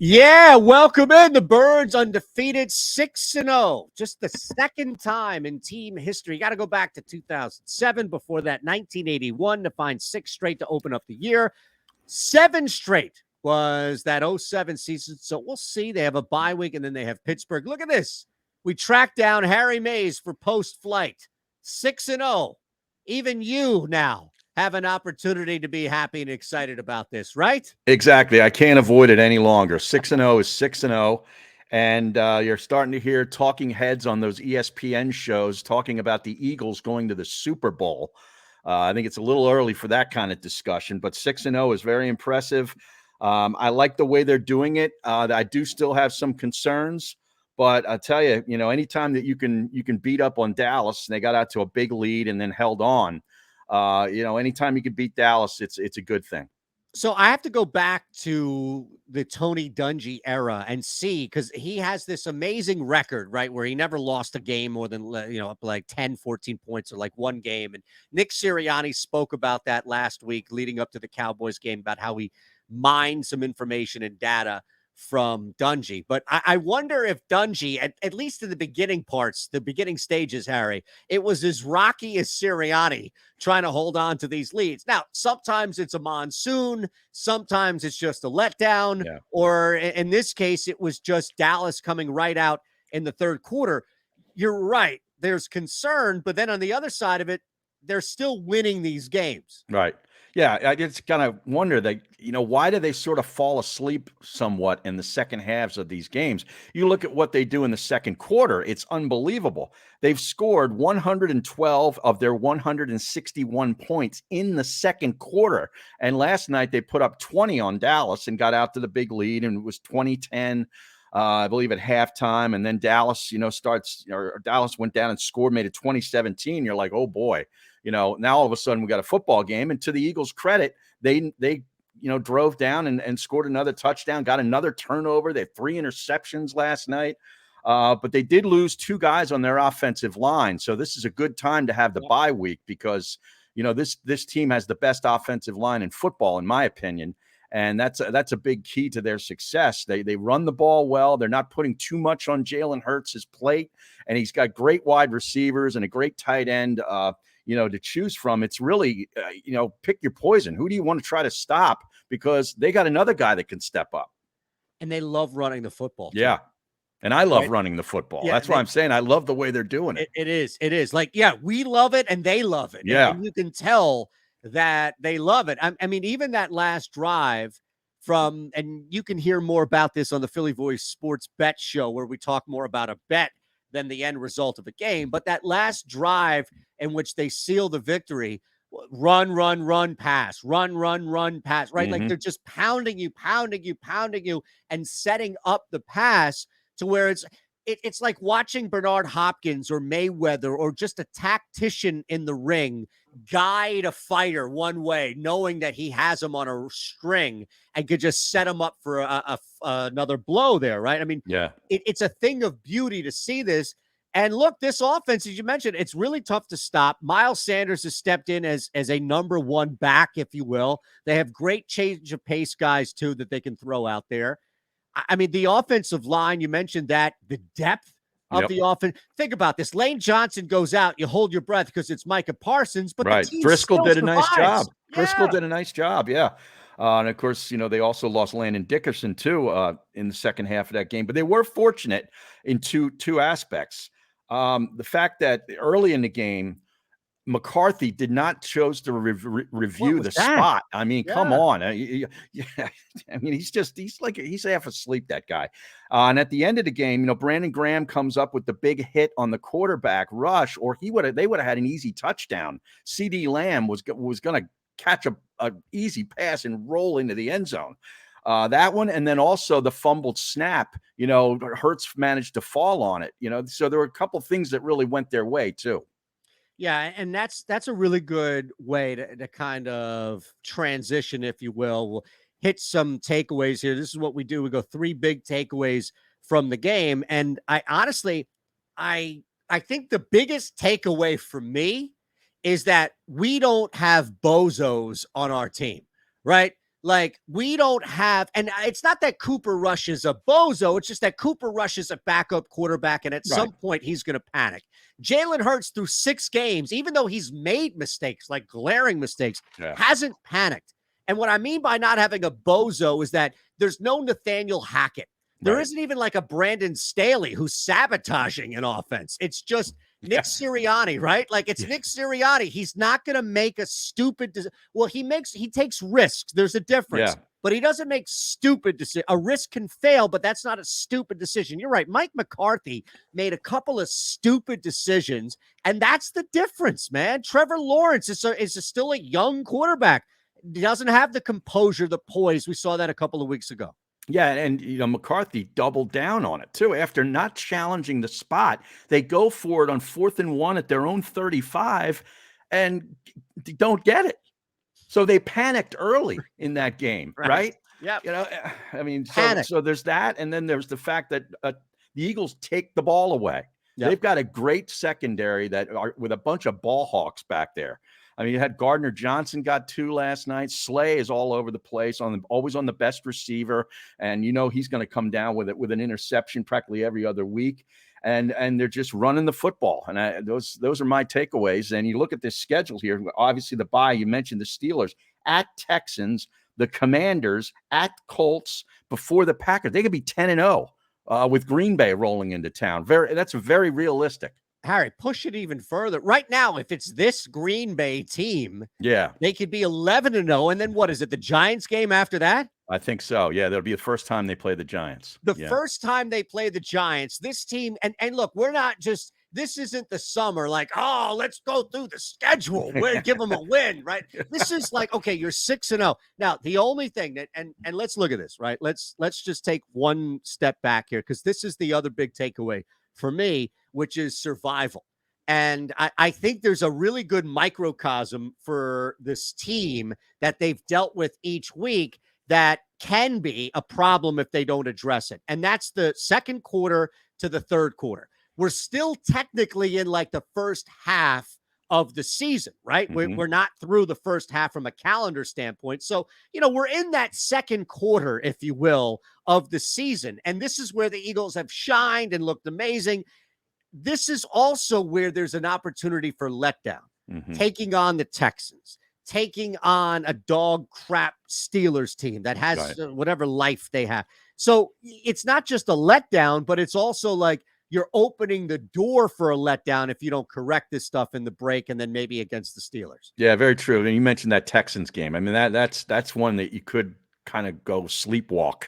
Yeah, welcome in. The Birds undefeated 6-0. Just the second time in team history. You got to go back to 2007. Before that, 1981 to find 6 straight to open up the year. 7 straight was that 07 season. So we'll see. They have a bye week and then they have Pittsburgh. Look at this. We tracked down Harry Mays for post-flight. 6-0. Even you now have an opportunity to be happy and excited about this, right? Exactly. I can't avoid it any longer. 6-0 is 6-0. And you're starting to hear talking heads on those ESPN shows talking about the Eagles going to the Super Bowl. I think it's a little early for that kind of discussion, but 6-0 is very impressive. I like the way they're doing it. I do still have some concerns, but I tell you, anytime that you can beat up on Dallas, and they got out to a big lead and then held on, anytime you can beat Dallas, it's a good thing. So I have to go back to the Tony Dungy era and see, because he has this amazing record, right, where he never lost a game more than, up like 10, 14 points or like one game. And Nick Sirianni spoke about that last week leading up to the Cowboys game about how he mined some information and data from Dungy. But I wonder if Dungy, at least in the beginning parts, the beginning stages, Harry, it was as rocky as Sirianni trying to hold on to these leads. Now, sometimes it's a monsoon, sometimes it's just a letdown, or in this case, it was just Dallas coming right out in the third quarter. You're right. There's concern, but then on the other side of it, they're still winning these games. Right. Yeah, I just kind of wonder that, why do they sort of fall asleep somewhat in the second halves of these games? You look at what they do in the second quarter, it's unbelievable. They've scored 112 of their 161 points in the second quarter. And last night they put up 20 on Dallas and got out to the big lead, and it was 20-10. I believe at halftime, and then Dallas, Dallas went down and scored, made it 20-17. You're like, oh boy, now all of a sudden we got a football game. And to the Eagles' credit, they drove down and scored another touchdown, got another turnover. They had 3 interceptions last night, but they did lose 2 guys on their offensive line. So this is a good time to have the bye week because this team has the best offensive line in football, in my opinion. And that's a big key to their success. They run the ball well. They're not putting too much on Jalen Hurts' plate, and he's got great wide receivers and a great tight end, to choose from. It's really, pick your poison. Who do you want to try to stop? Because they got another guy that can step up. And they love running the football. Yeah. And I love running the football. Yeah, that's why I'm saying I love the way they're doing it. It is. Like, we love it and they love it. Yeah. And you can tell that they love it. I mean, even that last drive and you can hear more about this on the Philly Voice Sports Bet Show, where we talk more about a bet than the end result of a game. But that last drive in which they seal the victory, run, pass, run, pass, right? Like they're just pounding you, and setting up the pass to where it's like watching Bernard Hopkins or Mayweather or just a tactician in the ring guide a fighter one way, knowing that he has him on a string and could just set him up for another blow there, right? I mean, it's a thing of beauty to see this. And look, this offense, as you mentioned, it's really tough to stop. Miles Sanders has stepped in as a number 1 back, if you will. They have great change of pace guys, too, that they can throw out there. I mean, the offensive line, you mentioned that, the depth of the offense. Think about this. Lane Johnson goes out. You hold your breath because it's Micah Parsons, but the team Driscoll did a nice job. Yeah. Driscoll did a nice job, yeah. And, of course, they also lost Landon Dickerson, too, in the second half of that game. But they were fortunate in two aspects. The fact that early in the game, McCarthy did not choose to review the spot. I mean, come on. I mean, he's half asleep, that guy. And at the end of the game, Brandon Graham comes up with the big hit on the quarterback rush, or they would have had an easy touchdown. CD Lamb was going to catch a easy pass and roll into the end zone. That one, and then also the fumbled snap, Hurts managed to fall on it, so there were a couple of things that really went their way too. Yeah, and that's a really good way to kind of transition, if you will. We'll hit some takeaways here. This is what we do. We go 3 big takeaways from the game. And I honestly, I think the biggest takeaway for me is that we don't have bozos on our team, right? Like, we don't have, and it's not that Cooper Rush is a bozo. It's just that Cooper Rush is a backup quarterback, and at some point he's going to panic. Jalen Hurts through 6 games, even though he's made mistakes, like glaring mistakes, hasn't panicked. And what I mean by not having a bozo is that there's no Nathaniel Hackett. There isn't even like a Brandon Staley who's sabotaging an offense. It's just Nick Sirianni, right? Like, it's Nick Sirianni. He's not going to make a stupid well, he takes risks. There's a difference. But he doesn't make stupid decisions. A risk can fail, but that's not a stupid decision. You're right. Mike McCarthy made a couple of stupid decisions, and that's the difference, man. Trevor Lawrence is still a young quarterback. He doesn't have the composure, the poise. We saw that a couple of weeks ago. Yeah, and McCarthy doubled down on it too. After not challenging the spot, they go for it on 4th and 1 at their own 35 and don't get it. So they panicked early in that game, right? Yeah. I mean, so there's that, and then there's the fact that the Eagles take the ball away. Yep. They've got a great secondary that are with a bunch of ball hawks back there. I mean, you had Gardner Johnson got 2 last night. Slay is all over the place, always on the best receiver, and he's going to come down with an interception practically every other week. And they're just running the football, and those are my takeaways. And you look at this schedule here. Obviously, the bye. You mentioned the Steelers at Texans, the Commanders at Colts before the Packers. They could be 10-0 with Green Bay rolling into town. That's very realistic. Harry, push it even further. Right now, if it's this Green Bay team, they could be 11-0. And then what is it? The Giants game after that? I think so. Yeah, that'll be the first time they play the Giants. First time they play the Giants. This team, and look, we're not just, this isn't the summer like, oh, let's go through the schedule. We're give them a win, right? This is like, okay, you're 6-0. Now, the only thing that, and let's look at this, right? Let's just take one step back here, because this is the other big takeaway for me, which is survival. And I think there's a really good microcosm for this team that they've dealt with each week that can be a problem if they don't address it. And that's the second quarter to the third quarter. We're still technically in like the first half of the season, right? Mm-hmm. We're not through the first half from a calendar standpoint. So, we're in that second quarter, if you will, of the season. And this is where the Eagles have shined and looked amazing. This is also where there's an opportunity for letdown, taking on the Texans, taking on a dog crap Steelers team that has whatever life they have. So it's not just a letdown, but it's also like you're opening the door for a letdown if you don't correct this stuff in the break and then maybe against the Steelers. Yeah, very true. And you mentioned that Texans game. I mean, that's one that you could kind of go sleepwalk,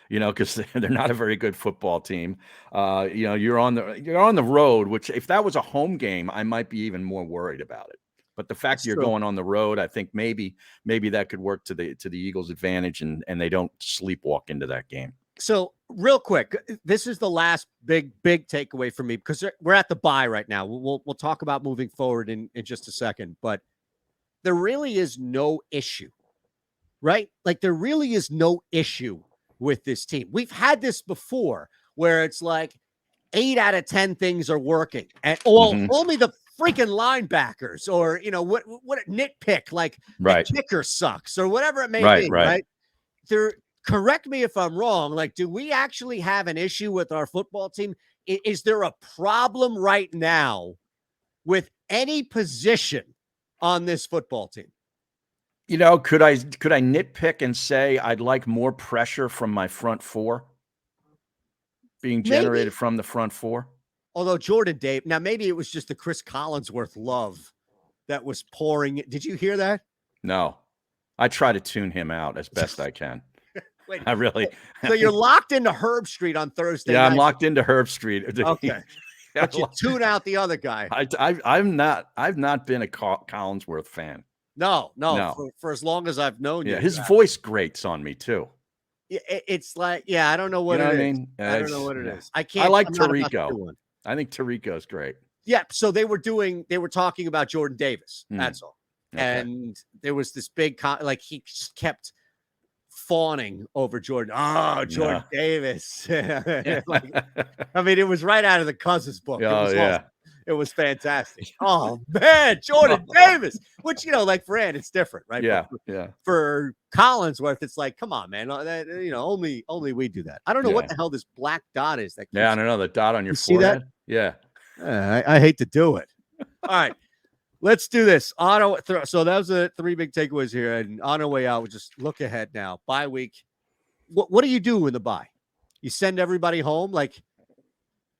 because they're not a very good football team. You're on the road, which if that was a home game, I might be even more worried about it. But the fact you're going on the road, I think maybe that could work to the Eagles' advantage, and they don't sleepwalk into that game. So real quick, this is the last big takeaway for me, because we're at the bye right now. We'll talk about moving forward in just a second, but there really is no issue, right? Like, there really is no issue with this team. We've had this before where it's like 8 out of 10 things are working, and only the freaking linebackers, or what nitpick, like the kicker sucks or whatever it may be, right? Correct me if I'm wrong. Like, do we actually have an issue with our football team? Is there a problem right now with any position on this football team? Could I nitpick and say I'd like more pressure from my front four being generated from the front four? Although Jordan Dave, now maybe it was just the Chris Collinsworth love that was pouring. Did you hear that? No, I try to tune him out as best I can. Wait, I really. So you're locked into Herb Street on Thursday. Yeah, night. I'm locked into Herb Street. Okay, but you tune out the other guy. I've not been a Collinsworth fan. No. For as long as I've known you. Yeah, his voice grates on me too. It's like, I don't know what it is. I mean? I don't know what it is. I can't. I like Tirico. I think Tirico's great. Yeah. So they were talking about Jordan Davis. That's all. Okay. And there was this big, he kept fawning over Jordan. Oh, Jordan Davis. I mean, it was right out of the Cousins book. Oh, yeah. Awesome. It was fantastic. Oh man, Jordan Davis. Which like for Ant, it's different, right? Yeah, But yeah, for Collinsworth, it's like, come on, man. Only we do that. I don't know what yeah. the hell this black dot is. That keeps, Yeah, I don't know, the dot on your you see that? forehead? Yeah. I hate to do it. All right. Let's do this. So that was the 3 big takeaways here. And on our way out, we'll just look ahead now. Bye week. What do you do in the bye? You send everybody home? Like,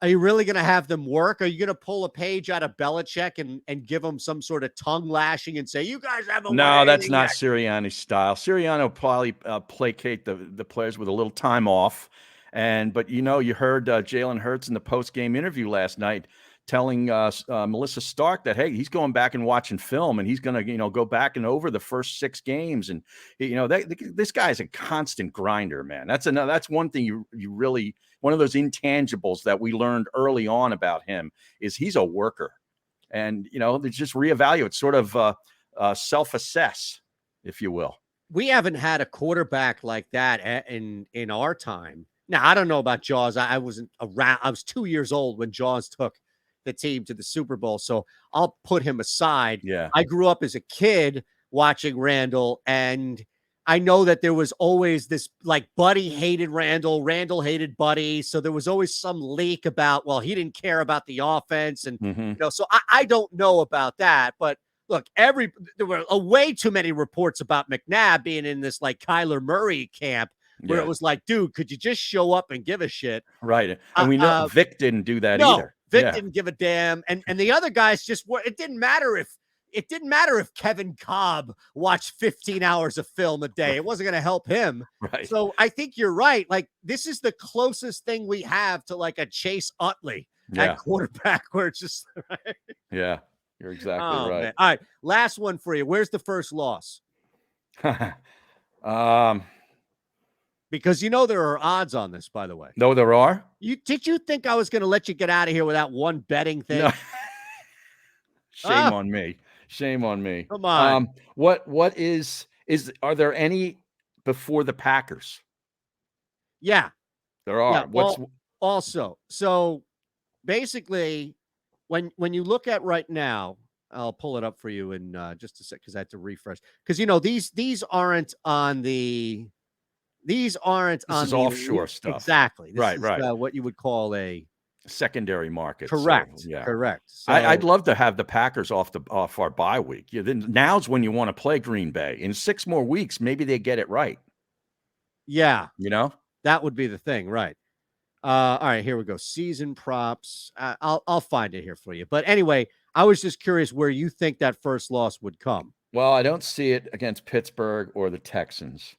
are you really going to have them work? Are you going to pull a page out of Belichick and give them some sort of tongue lashing and say, you guys haven't won No, that's anything not yet? Sirianni's style. Sirianni will probably placate the players with a little time off. But you heard Jalen Hurts in the post-game interview last night telling Melissa Stark that, hey, he's going back and watching film, and he's going to go back and over the first 6 games. And this guy is a constant grinder, man. That's one thing you really, one of those intangibles that we learned early on about him is he's a worker. And they just reevaluate, sort of self-assess, if you will. We haven't had a quarterback like that in our time. Now, I don't know about Jaws. I wasn't around. I was 2 years old when Jaws took the team to the Super Bowl, so I'll put him aside. Yeah. I grew up as a kid watching Randall, and I know that there was always this, like, Buddy hated Randall hated Buddy, so there was always some leak about, well, he didn't care about the offense, and so I don't know about that, but look, there were way too many reports about McNabb being in this, like, Kyler Murray camp, where it was like, dude, could you just show up and give a shit? Right. And we know Vic didn't do that either. Vic didn't give a damn. And the other guys just were, it didn't matter if Kevin Cobb watched 15 hours of film a day. It wasn't going to help him. Right. So I think you're right. Like, this is the closest thing we have to, like, a Chase Utley at quarterback, where it's just right. Yeah, you're exactly right. Man. All right. Last one for you. Where's the first loss? Because there are odds on this, by the way. No, there are? Did you think I was going to let you get out of here without one betting thing? No. Shame on me. Shame on me. Come on. What are there any before the Packers? Yeah. There are. Yeah, also, so basically, when you look at right now, I'll pull it up for you in just a sec, because I had to refresh. Because these aren't on the This is offshore stuff. Exactly. Right. What you would call a secondary market. Correct. So, yeah. Correct. So, I'd love to have the Packers off our bye week. Then now's when you want to play Green Bay. In 6 more weeks, maybe they get it right. Yeah. That would be the thing, right? All right, here we go. Season props. I'll find it here for you. But anyway, I was just curious where you think that first loss would come. Well, I don't see it against Pittsburgh or the Texans.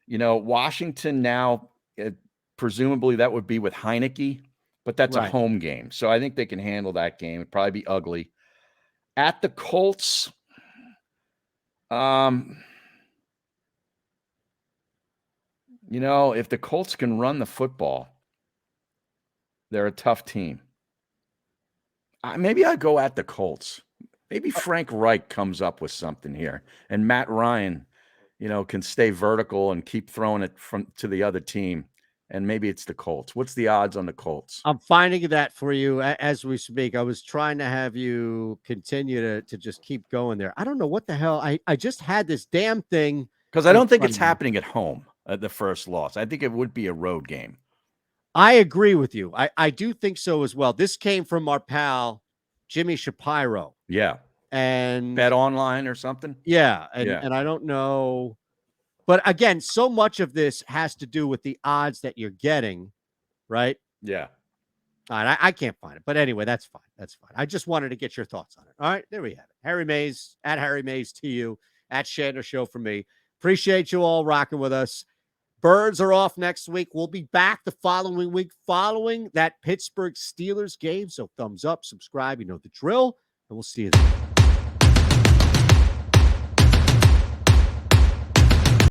Washington now, presumably that would be with Heineke, but that's a home game. So I think they can handle that game. It'd probably be ugly. At the Colts, if the Colts can run the football, they're a tough team. Maybe I'd go at the Colts. Maybe Frank Reich comes up with something here, and Matt Ryan can stay vertical and keep throwing it to the other team. And maybe it's the Colts. What's the odds on the Colts? I'm finding that for you as we speak. I was trying to have you continue to just keep going there. I don't know what the hell. I just had this damn thing. Because I don't think it's happening at home, the first loss. I think it would be a road game. I agree with you. I do think so as well. This came from our pal, Jimmy Shapiro. Yeah. And Bet Online or something. Yeah. And I don't know. But again, so much of this has to do with the odds that you're getting, right? Yeah. All right. I can't find it. But anyway, that's fine. That's fine. I just wanted to get your thoughts on it. All right. There we have it. Harry Mays, at Harry Mays to you, at Shander Show for me. Appreciate you all rocking with us. Birds are off next week. We'll be back the following week following that Pittsburgh Steelers game. So thumbs up, subscribe. You know the drill. And we'll see you then.